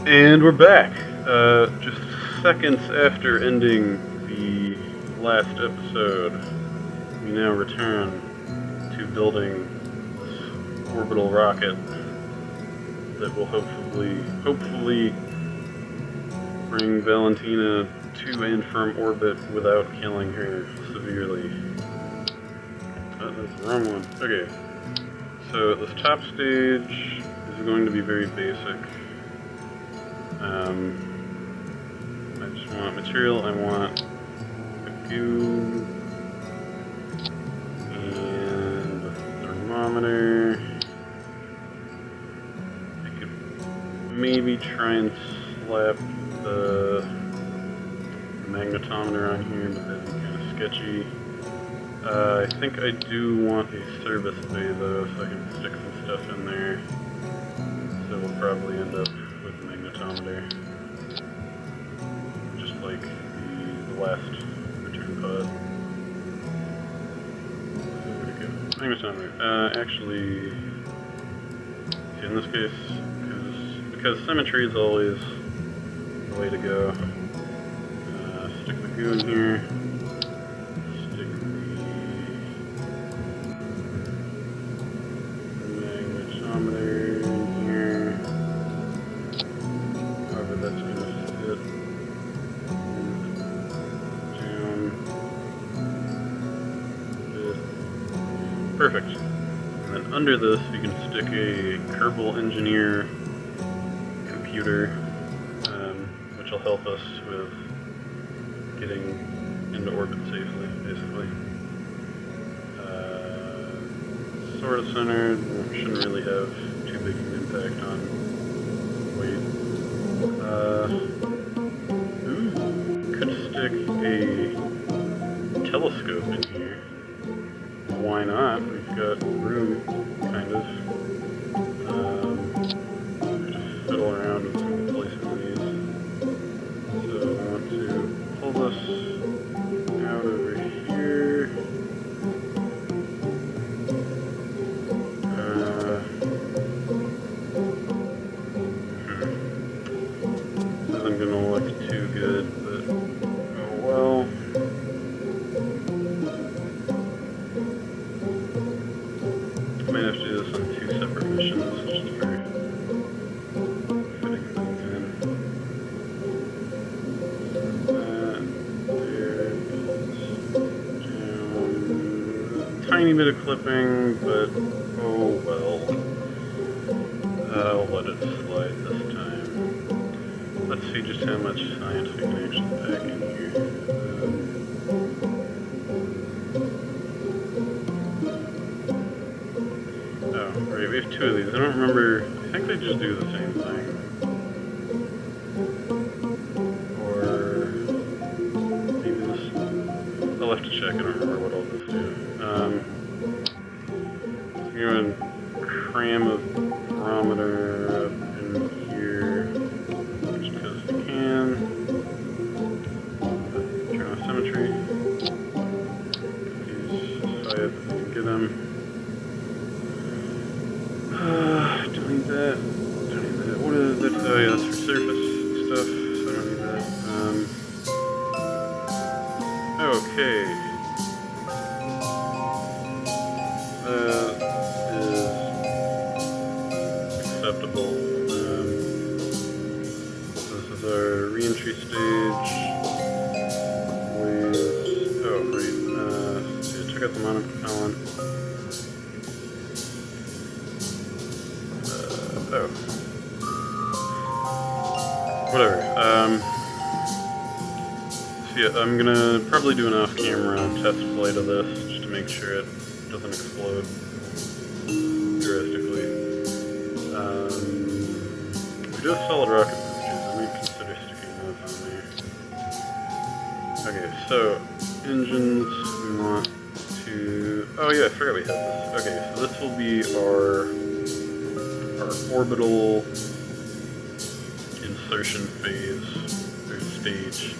And we're back. Just seconds after ending the last episode, we now return to building this orbital rocket that will hopefully bring Valentina to and from orbit without killing her severely. Oh, that's the wrong one. Okay, so this top stage is going to be very basic. I just want material, I want a goo and a thermometer. I could maybe try and slap the magnetometer on here, but that'd be kind of sketchy. I think I do want a service bay though, so I can stick some stuff in there. So we'll probably end up with the magnetometer, just like the last return pod. Where'd it go? Magnetometer. Actually, see, in this case, because symmetry is always the way to go. Stick the goo in here. Stick the magnetometer in here. However, that's gonna fit down. Perfect. And then under this, you can stick a Kerbal Engineer computer, which will help us with getting into orbit safely, basically. Sort of centered, shouldn't really have too big an impact on weight. Could stick a telescope in here. Why not? We've got room, kind of. Just fiddle around with some placement of these. So I want to pull this out over here. This isn't gonna look too good, but oh well. I might have to do this on 2 separate missions, just for fitting things in. Down. Tiny bit of clipping, but oh well. I'll let it slide this time. Let's see just how much science we can actually pack in here. Oh, right, we have 2 of these. I don't remember. I think they just do the same thing. Or maybe this. I'll have to check. I don't remember what all this do. So you're going to cram a barometer up in here just because you can. Turn off symmetry. Get these as high up as you can get them. Don't need that. Don't need that. What is that? Oh yeah, that's for surface stuff, so I don't need that. Okay. That is acceptable. This is our re-entry stage. Oh, right. So check out the monopropellant. Oh. Whatever. So yeah, I'm gonna probably do an off-camera test flight of this just to make sure it doesn't explode drastically. We do have solid rocket boosters. I might consider sticking those on there. Okay, so engines we want to. Oh yeah, I forgot we had this. Okay, so this will be our orbital insertion phase or stage,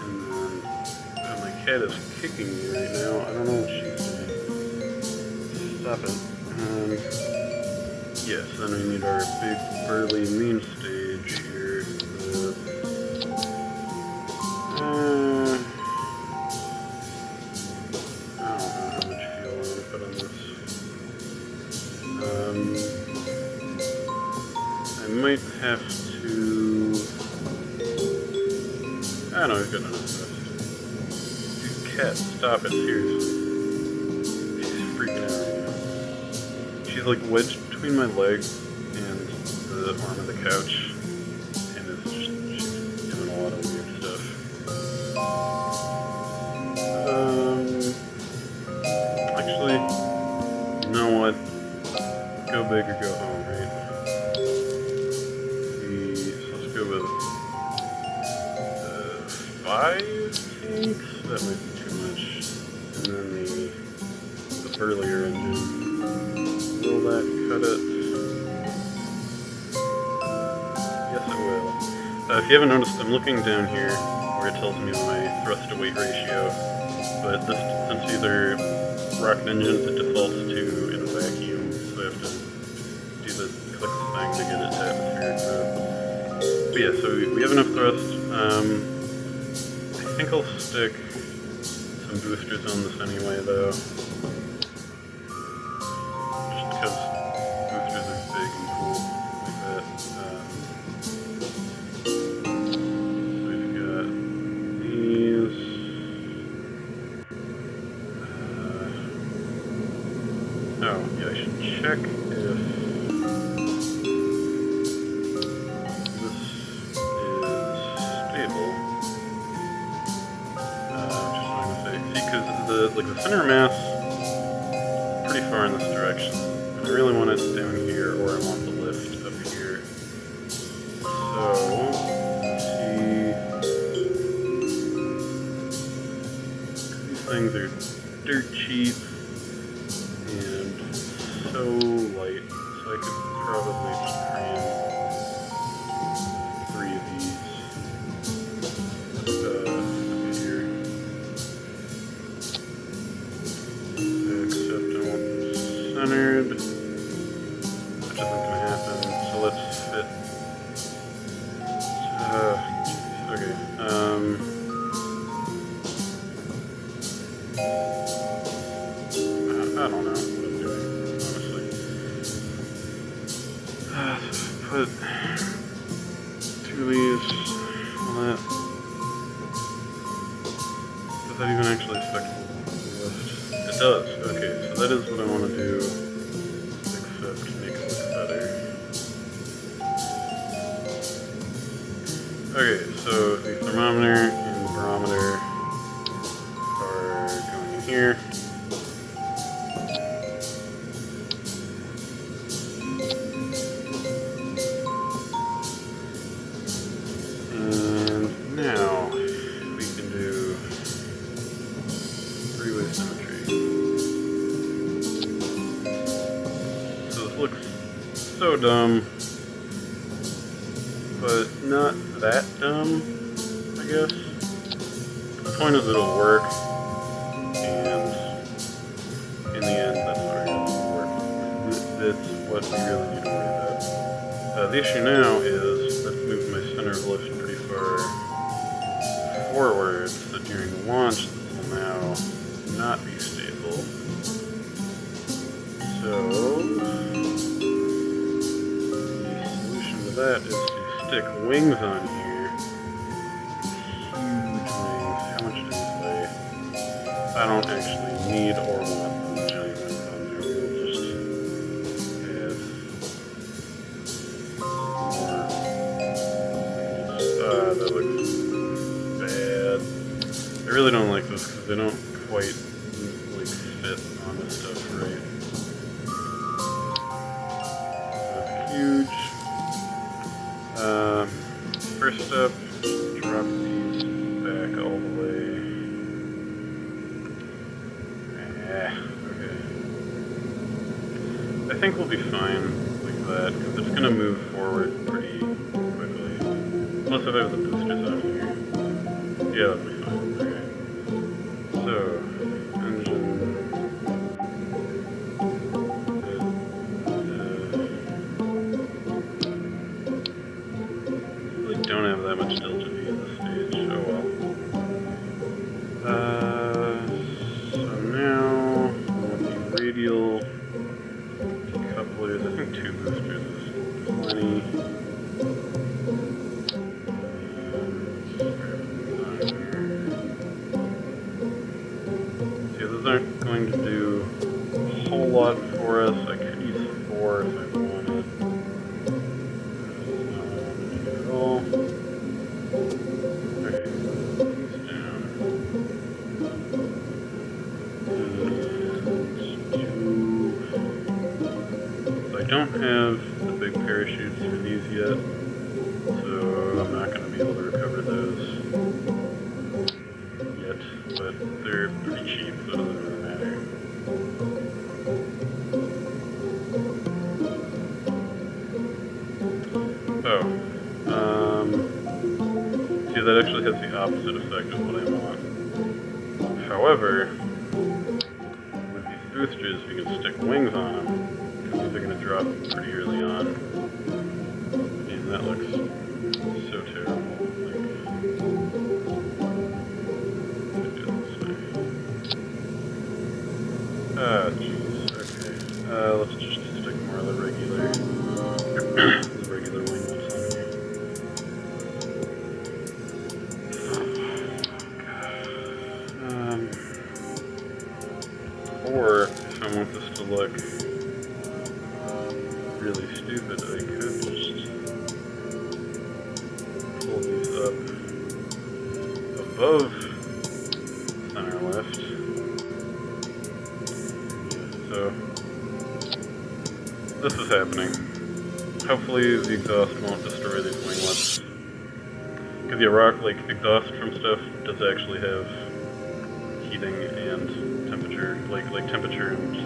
and then my cat is kicking me right now. I don't know what she's doing. Stop it. Yes, then we need our big burly main stage here. I don't know how much fuel I want to put on this. I might have to... I don't know, we've got enough of this. Dude, cat, stop it, seriously. She's freaking out right now. She's like wedged between my leg and the arm of the couch, and she's doing a lot of weird stuff. Actually, you know what? Go big or go home, right? So let's go with 5 tanks. That might be too much. And then the burlier engine. Will that cut it? Yes, it will. If you haven't noticed, I'm looking down here where it tells me my thrust to weight ratio. But since these are rocket engines, it defaults to in a vacuum, so I have to do the click thing to get it to atmospheric mode. But yeah, so we have enough thrust. I think I'll stick some boosters on this anyway, though. Just because boosters are big and cool like that. So we've got these. Oh, yeah, I should check if this is stable. Just trying to say, see, because the center mass is pretty far in this direction, and I really want it down here, or I want the lift up here. So let's see. These things are dirt cheap. So light, so I could probably just cram 3 of these up here. Except I want them centered, which isn't going to happen, so let's fit. Okay, I don't know. Put 2 of these on that. Does that even actually affect the lift? It does. Okay, so that is what I want to do, except make it look better. Okay, so the thermometer and the barometer are going in here. So dumb, but not that dumb, I guess. The point is it'll work, and in the end, that's what really work. That's what we really need to worry about. The issue now is let's move my center of lift pretty far forward, so during launch this will now not be stable. So that is to stick wings on here. Huge wings. How much do these weigh? I don't actually need or want the giant wings on there. We'll just add more. That looks bad. I really don't like this because they don't quite like fit on this stuff right. Huge. First up, drop these back all the way. Okay. I think we'll be fine like that, because it's going to move forward pretty quickly. Unless if I have the boosters on here. Yeah, that'll be fine. Okay. So, engine. 2 boosters is plenty. See, those aren't going to do a whole lot for us. I could use 4 if I wanted. That's not what I wanted to do at all. Okay, these down. So I don't have the big parachutes for these yet, so I'm not going to be able to recover those yet, but they're pretty cheap, so it doesn't really matter. Oh, see, that actually has the opposite effect of what I want. However, with these boosters, you can stick wings on them, because these are going to drop pretty early on. And that looks so terrible. Like, ah, jeez. Okay. Let's just stick more of the regular, the regular winglets on here. Or if I want this to look really stupid, I could just pull these up above center left. So this is happening. Hopefully the exhaust won't destroy these winglets. Because yeah, like exhaust from stuff does actually have heating and temperature, like temperature and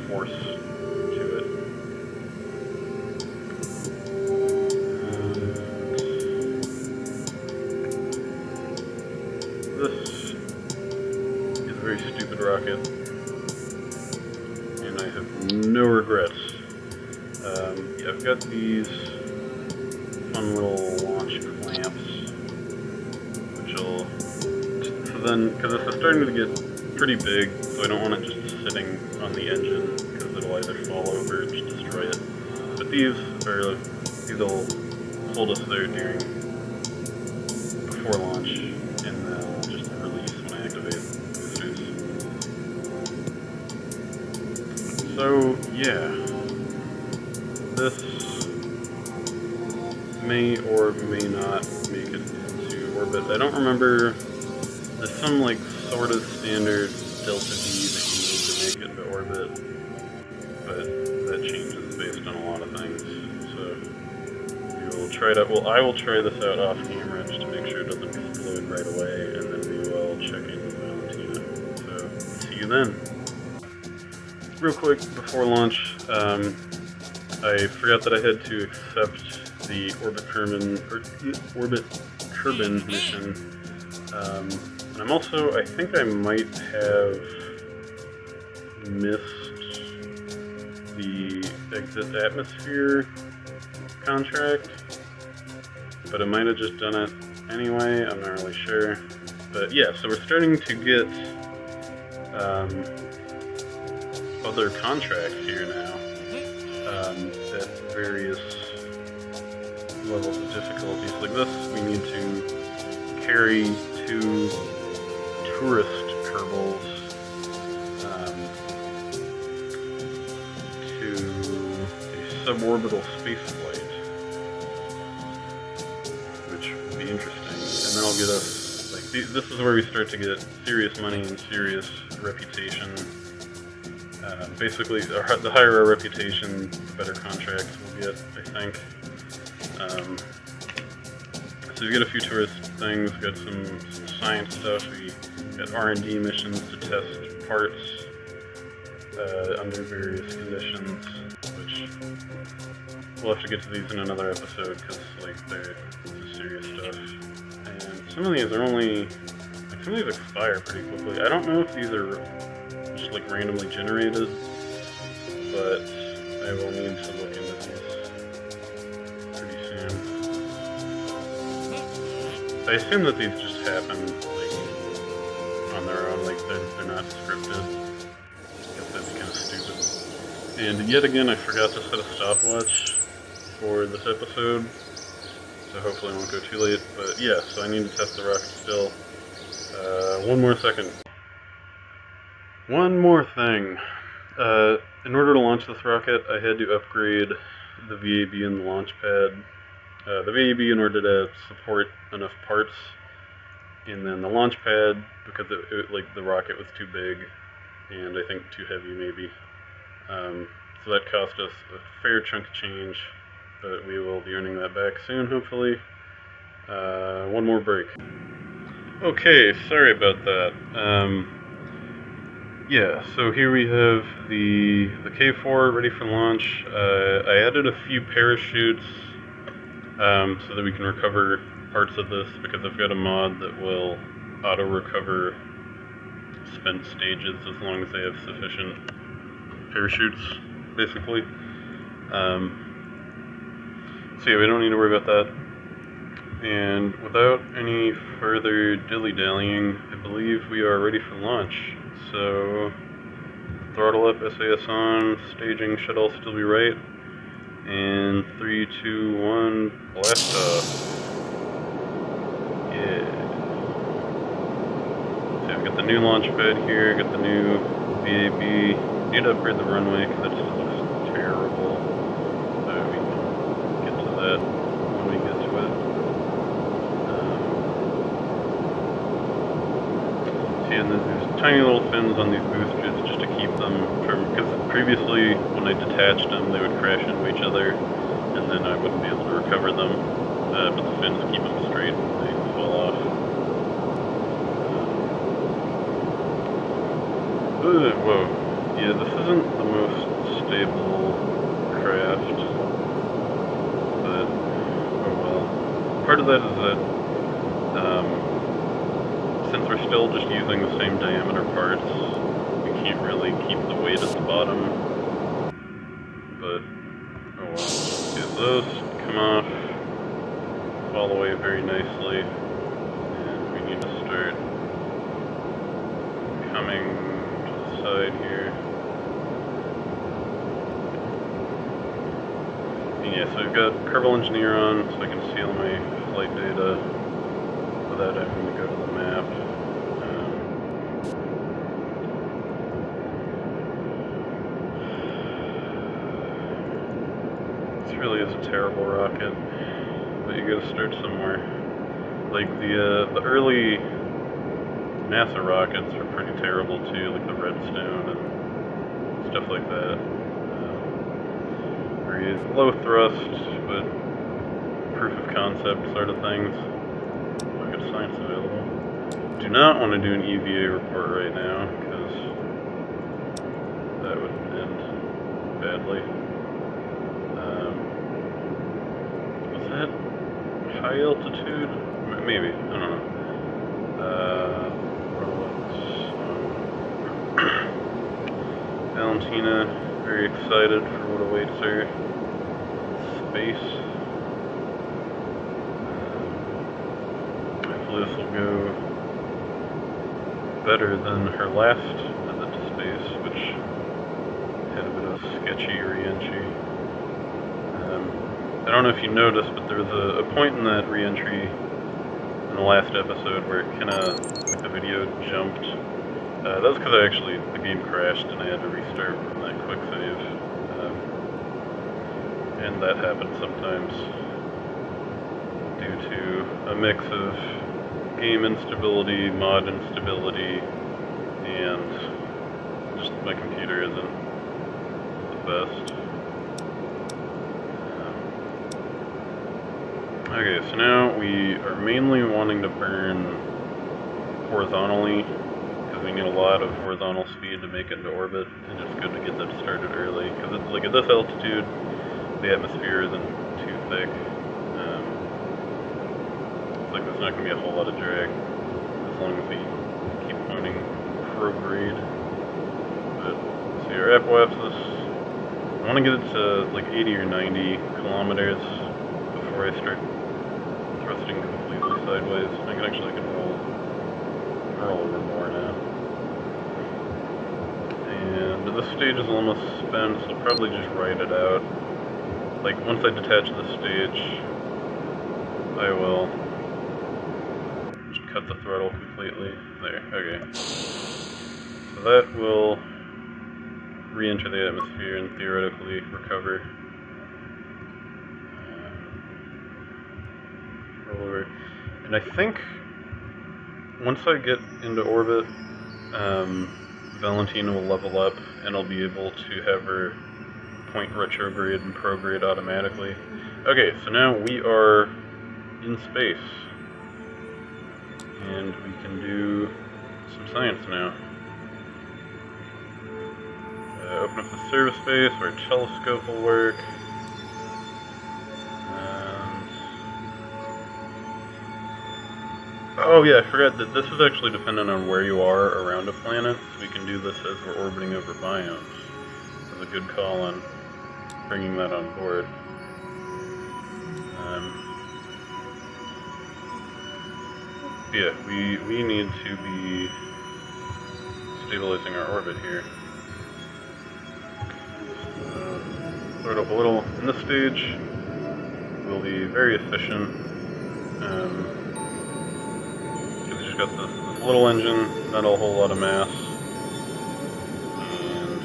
force to it. This is a very stupid rocket, and I have no regrets. Yeah, I've got these fun little launch clamps, which will, so then, because this is starting to get pretty big, so I don't want it just sitting on the engine, because it'll either fall over or just destroy it. But these will hold us there before launch, and they'll just release when I activate boosters. So, yeah. This may or may not make it into orbit. I don't remember. There's some like sort of standard delta V that you need to make it to orbit, but that changes based on a lot of things. So we will try it out. Well, I will try this out off camera just to make sure it doesn't explode right away, and then we will check in with Valentina. So see you then. Real quick before launch, I forgot that I had to accept the Orbit Kerbin mission. And I'm also, I think I might have missed the exit atmosphere contract, but I might have just done it anyway, I'm not really sure. But yeah, so we're starting to get other contracts here now. At various levels of difficulties. Like this, we need to carry 2 tourist Kerbals to a suborbital spaceflight, which would be interesting. And that'll get us, like, this is where we start to get serious money and serious reputation. Basically, the higher our reputation, the better contracts we'll get, I think. So we get a few tourist things, got some science stuff, we got R&D missions to test parts under various conditions, which we'll have to get to these in another episode, because like they're serious stuff. And some of these are only, like some of these expire pretty quickly. I don't know if these are just like randomly generated, but I will need to look into these pretty soon. I assume that these just happen like on their own, like they're not scripted. I guess that'd be kind of stupid. And yet again, I forgot to set a stopwatch for this episode, so hopefully I won't go too late. But yeah, so I need to test the rocket still. One more second. One more thing. In order to launch this rocket, I had to upgrade the VAB and the launch pad. The VAB in order to support enough parts, and then the launch pad because like the rocket was too big, and I think too heavy maybe. So that cost us a fair chunk of change, but we will be earning that back soon, hopefully. One more break. Okay, sorry about that. Yeah, so here we have the K4 ready for launch. I added a few parachutes so that we can recover parts of this, because I've got a mod that will auto-recover spent stages as long as they have sufficient parachutes, basically. So yeah, we don't need to worry about that. And without any further dilly-dallying, I believe we are ready for launch. So, throttle up, SAS on, staging should all still be right. And 3, 2, 1, blast off. Yeah. So we've got the new launch pad here, got the new VAB. Need to upgrade the runway because it just looks terrible. So we can get to that when we get to it. See, and there's tiny little fins on these boosters just to keep them from, because previously when I detached them they would crash into each other and then I wouldn't be able to recover them, but the fins keep them straight when they fall off. Whoa. Yeah, this isn't the most stable craft, but oh well. Part of that is that since we're still just using the same diameter parts, we can't really keep the weight at the bottom. But oh well. Okay, those come off, fall away very nicely, and we need to start coming to the side here. Yeah, so we've got Kerbal Engineer on, so I can see all my flight data without having to go to the map. This really is a terrible rocket, but you gotta start somewhere. Like the early NASA rockets were pretty terrible too, like the Redstone and stuff like that. Low thrust, but proof of concept sort of things. Look at science available. Do not want to do an EVA report right now, because that would end badly. Was that high altitude? Maybe, I don't know. Valentina, very excited for what awaits her. Space. Hopefully this will go better than her last visit to space, which had a bit of a sketchy re-entry. I don't know if you noticed, but there was a point in that re-entry in the last episode where it kinda, like the video jumped. That was because the game crashed and I had to restart from that quick save. And that happens sometimes due to a mix of game instability, mod instability, and just my computer isn't the best. Okay, so now we are mainly wanting to burn horizontally, because we need a lot of horizontal speed to make it into orbit, and it's good to get that started early, because it's like at this altitude, the atmosphere isn't too thick. It's like there's not going to be a whole lot of drag, as long as we keep pointing prograde. But, see, our apoapsis, I want to get it to like 80 or 90 kilometers before I start thrusting completely sideways. I can roll over more now. And this stage is almost spent, so I'll probably just ride it out. Like, once I detach the stage, I will just cut the throttle completely. There, okay. So that will re-enter the atmosphere and theoretically recover. Roll over. And I think once I get into orbit, Valentina will level up and I'll be able to have her point retrograde and prograde automatically. Okay, so now we are in space. And we can do some science now. Open up the service space where a telescope will work. Oh yeah, I forgot that this is actually dependent on where you are around a planet, so we can do this as we're orbiting over biomes. That's a good call on bringing that on board. Yeah, we need to be stabilizing our orbit here. Start up a little. In this stage, we'll be very efficient. We just got this little engine, not a whole lot of mass. And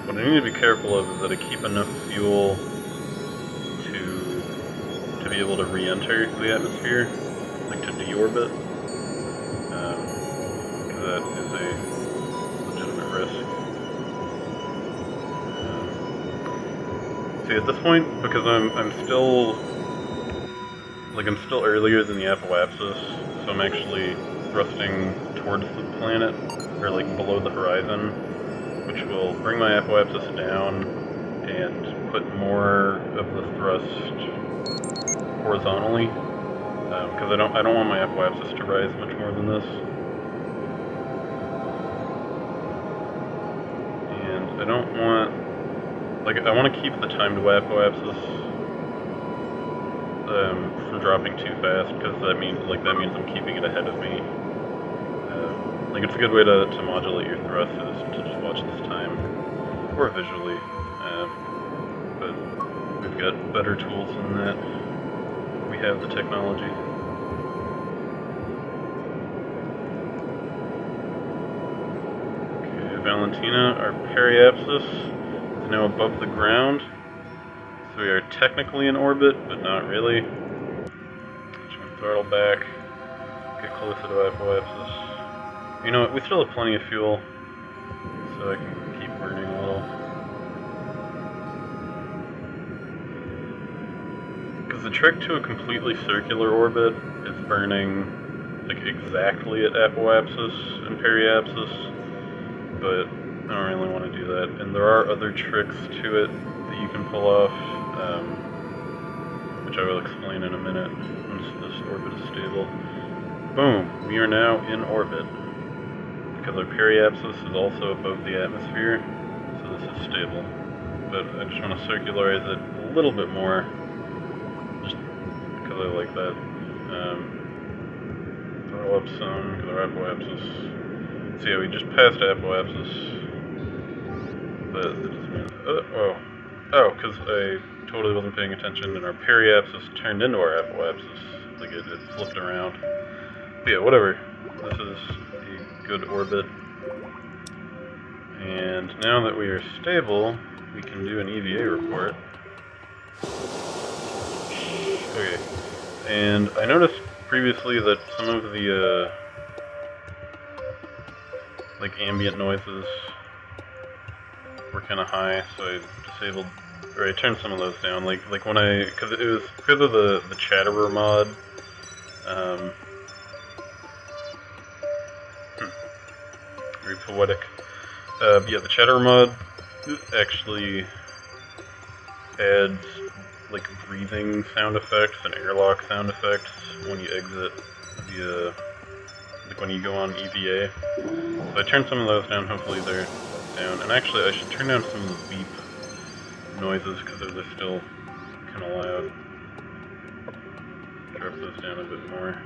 what I need to be careful of is that I keep enough fuel to be able to re-enter the atmosphere, like to deorbit. Because that is a legitimate risk. See, at this point, because I'm still earlier than the Apoapsis, so I'm actually thrusting towards the planet, or like below the horizon, which will bring my Apoapsis down and put more of the thrust horizontally, because I don't want my Apoapsis to rise much more than this, and I don't want, I want to keep the time to Apoapsis from dropping too fast, because that means I'm keeping it ahead of me. It's a good way to modulate your thrust is to just watch this time, or visually, but we've got better tools than that. We have the technology. Okay, Valentina, our periapsis is now above the ground. So we are technically in orbit, but not really. Just gonna throttle back, get closer to Apoapsis. You know what, we still have plenty of fuel, so I can keep burning a little. Because the trick to a completely circular orbit is burning exactly at Apoapsis and periapsis, but I don't really want to do that. And there are other tricks to it that you can pull off, which I will explain in a minute once this orbit is stable. Boom! We are now in orbit, because our periapsis is also above the atmosphere, so this is stable. But I just want to circularize it a little bit more, just because I like that. Throw up some, because our Apoapsis. So yeah, we just passed Apoapsis, but it just means, because I totally wasn't paying attention, and our periapsis turned into our Apoapsis. It flipped around. But yeah, whatever. This is a good orbit. And now that we are stable, we can do an EVA report. Okay. And I noticed previously that some of the, ambient noises were kind of high, so I disabled, or I turned some of those down, when because it was because of the Chatterer mod. Very poetic. Yeah, the Chatterer mod actually adds breathing sound effects and airlock sound effects when you exit the when you go on EVA. So I turned some of those down, hopefully they're down. And actually I should turn down some of the beep noises because they're still kind of loud. Drop those down a bit more.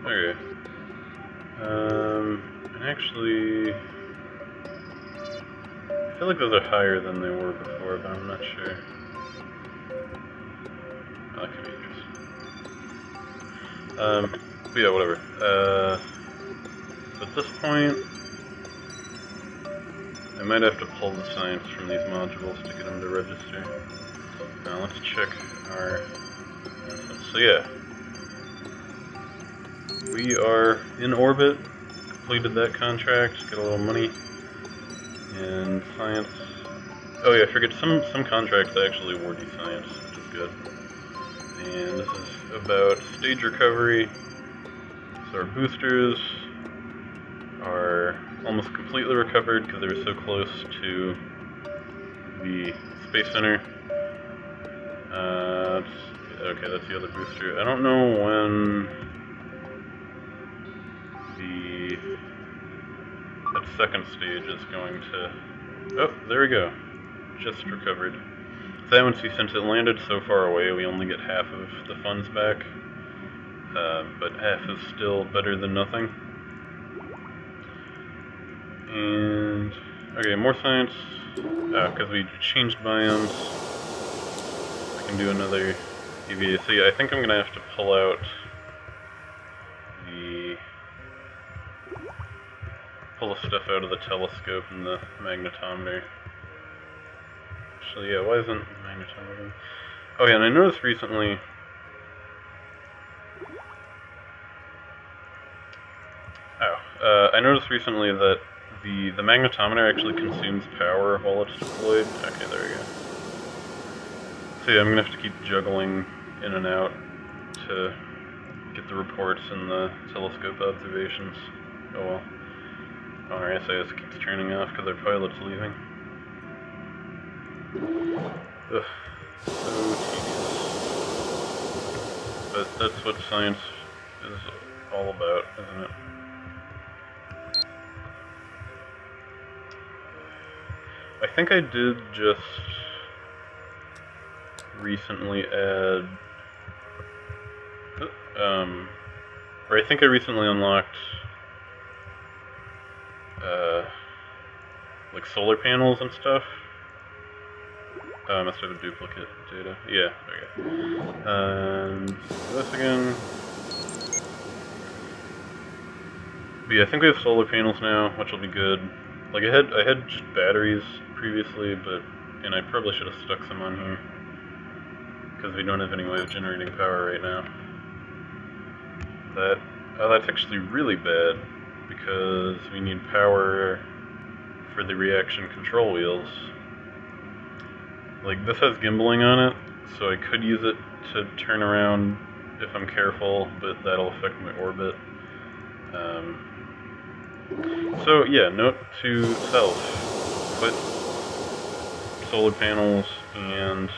Okay. And actually, I feel like those are higher than they were before, but I'm not sure. Oh, that could be interesting. But yeah, whatever. So at this point, I might have to pull the science from these modules to get them to register. Now let's check our assets. So yeah, we are in orbit, completed that contract, got a little money, and science. Oh yeah, I forget, some contracts actually award you science, which is good. And this is about stage recovery. So our boosters are almost completely recovered because they were so close to the Space Center. Okay, that's the other booster. I don't know when that second stage is going to... Oh, there we go. Just recovered. So that one, since it landed so far away, we only get half of the funds back. But half is still better than nothing. And... okay, more science. Because we changed biomes, I can do another EVA. So yeah, I think I'm going to have to pull out pull the stuff out of the telescope and the magnetometer. Actually, yeah, why isn't the magnetometer? Oh yeah, and I noticed recently... I noticed recently that the magnetometer actually consumes power while it's deployed. Okay, there we go. So yeah, I'm gonna have to keep juggling in and out to get the reports and the telescope observations. Oh well. Our SAS keeps turning off because our pilot's leaving. Ugh, so tedious. But that's what science is all about, isn't it? I think I did just recently add... or I think I recently unlocked like solar panels and stuff. Must have a duplicate data. Yeah, okay. And this again. But yeah, I think we have solar panels now, which will be good. Like I had just batteries previously, and I probably should have stuck some on here because we don't have any way of generating power right now. That's actually really bad because we need power for the reaction control wheels. Like this has gimbaling on it, so I could use it to turn around if I'm careful, but that'll affect my orbit. So yeah, note to self, put solar panels and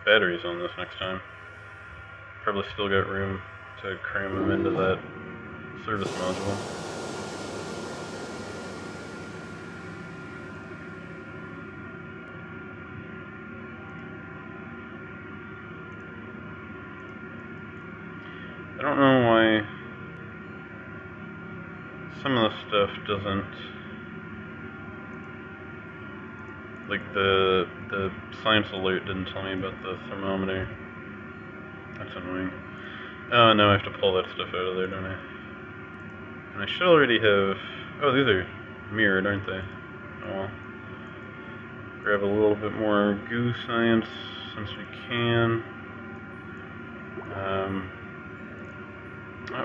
batteries on this next time. Probably still got room to cram them into that service module. I don't know why some of the stuff doesn't, like the science alert didn't tell me about the thermometer. That's annoying. Oh, now I have to pull that stuff out of there, don't I? And I should already have... oh, these are mirrored, aren't they? Oh well. Grab a little bit more goo science since we can.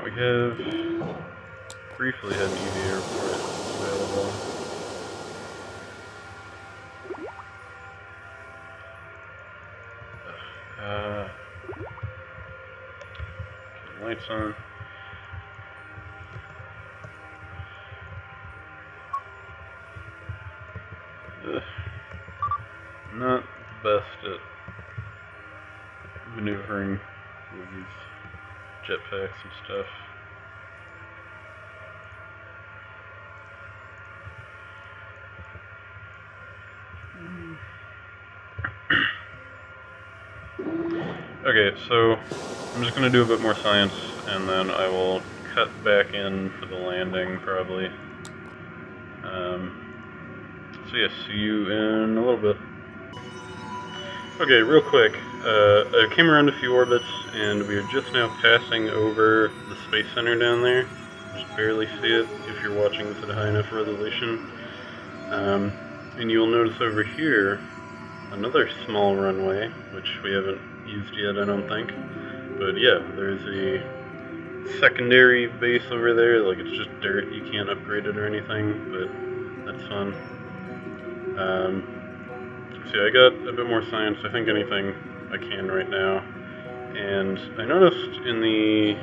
We have briefly had an EVA report available. Lights on. Not the best at maneuvering with these jetpacks and stuff. Okay, so I'm just going to do a bit more science, and then I will cut back in for the landing, probably. So yeah, see you in a little bit. Okay, real quick, I came around a few orbits, and we are just now passing over the Space Center down there. Just barely see it if you're watching this at a high enough resolution. And you'll notice over here another small runway, which we haven't used yet, I don't think. But yeah, there's a secondary base over there. Like, it's just dirt, you can't upgrade it or anything, but that's fun. So yeah, I got a bit more science, I think anything I can right now. And I noticed in the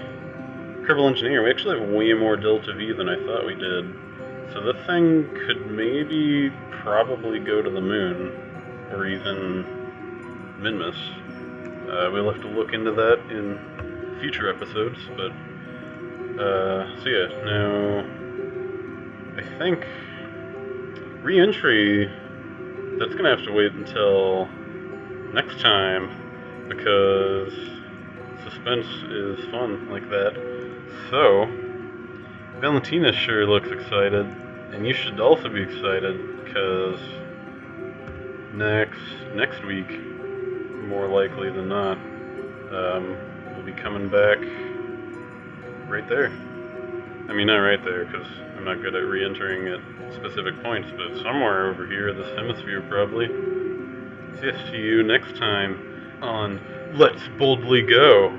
Kerbal Engineer, we actually have way more Delta V than I thought we did. So this thing could maybe probably go to the moon, or even Minmus. We'll have to look into that in future episodes, but, so yeah, now, I think re-entry, that's gonna have to wait until next time, because suspense is fun like that. So, Valentina sure looks excited, and you should also be excited, because next week, more likely than not, we'll be coming back right there. I mean, not right there, because I'm not good at re-entering at specific points, but somewhere over here, this hemisphere probably. So yeah, see you next time on Let's Boldly Go!